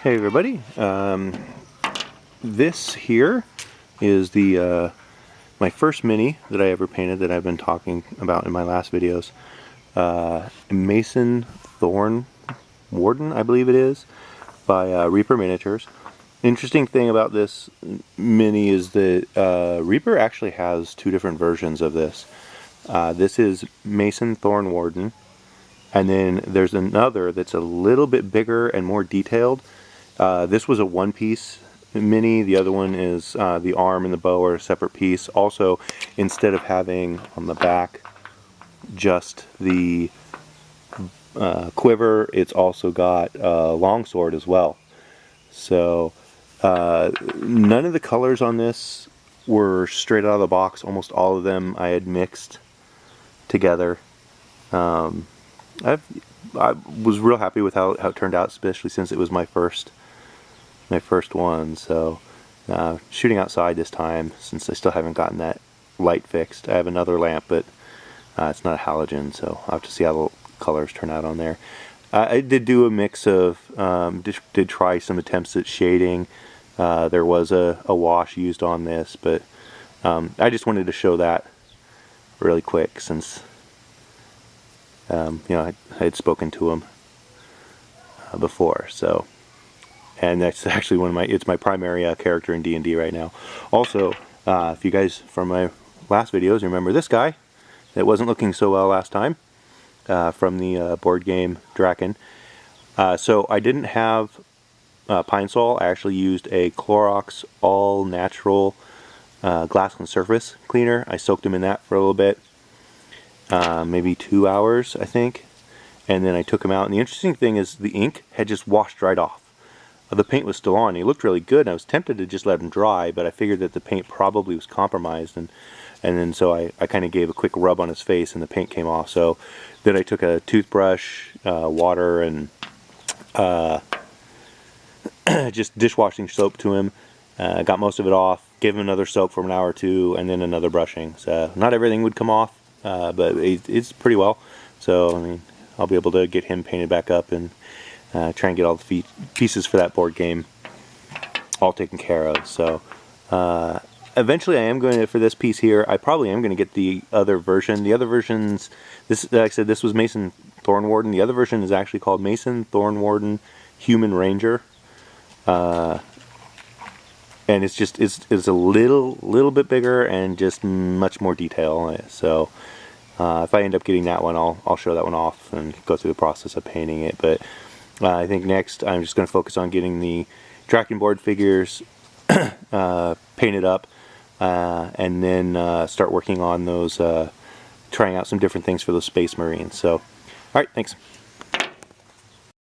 Hey everybody, this here is the my first mini that I ever painted that I've been talking about in my last videos. Mason Thornwarden, I believe it is, by Reaper Miniatures. Interesting thing about this mini is that Reaper actually has two different versions of this. This is Mason Thornwarden, and then there's another that's a little bit bigger and more detailed. This was a one-piece mini. The other one is the arm and the bow are a separate piece. Also, instead of having on the back just the quiver, it's also got a longsword as well. So none of the colors on this were straight out of the box. Almost all of them I had mixed together. I was real happy with how it turned out, especially since it was my first one. So shooting outside this time, since I still haven't gotten that light fixed. I have another lamp, but it's not a halogen, so I'll have to see how the colors turn out on there. I did do a mix of, did try some attempts at shading. There was a wash used on this, but I just wanted to show that really quick, since you know, I had spoken to him before. So, and that's actually it's my primary character in D&D right now. Also, if you guys from my last videos remember this guy that wasn't looking so well last time, from the board game Draken. So I didn't have Pine Sol. I actually used a Clorox all natural glass and surface cleaner. I soaked him in that for a little bit, maybe 2 hours I think, and then I took him out. And the interesting thing is the ink had just washed right off. The paint was still on. He looked really good, and I was tempted to just let him dry, but I figured that the paint probably was compromised, and then so I kind of gave a quick rub on his face and the paint came off. So then I took a toothbrush, water, and just dishwashing soap to him, got most of it off, gave him another soap for an hour or two, and then another brushing. So not everything would come off, but it's pretty well. So I mean, I'll be able to get him painted back up and try and get all the pieces for that board game all taken care of. So eventually I am going to, for this piece here, I probably am going to get the other version. The other versions, this, like I said, this was Mason Thornwarden. The other version is actually called Mason Thornwarden Human Ranger. And it's just, it's a little bit bigger and just much more detail on it. So if I end up getting that one, I'll show that one off and go through the process of painting it. But I think next I'm just going to focus on getting the Draken board figures painted up, and then start working on those, trying out some different things for those Space Marines. So, alright, thanks.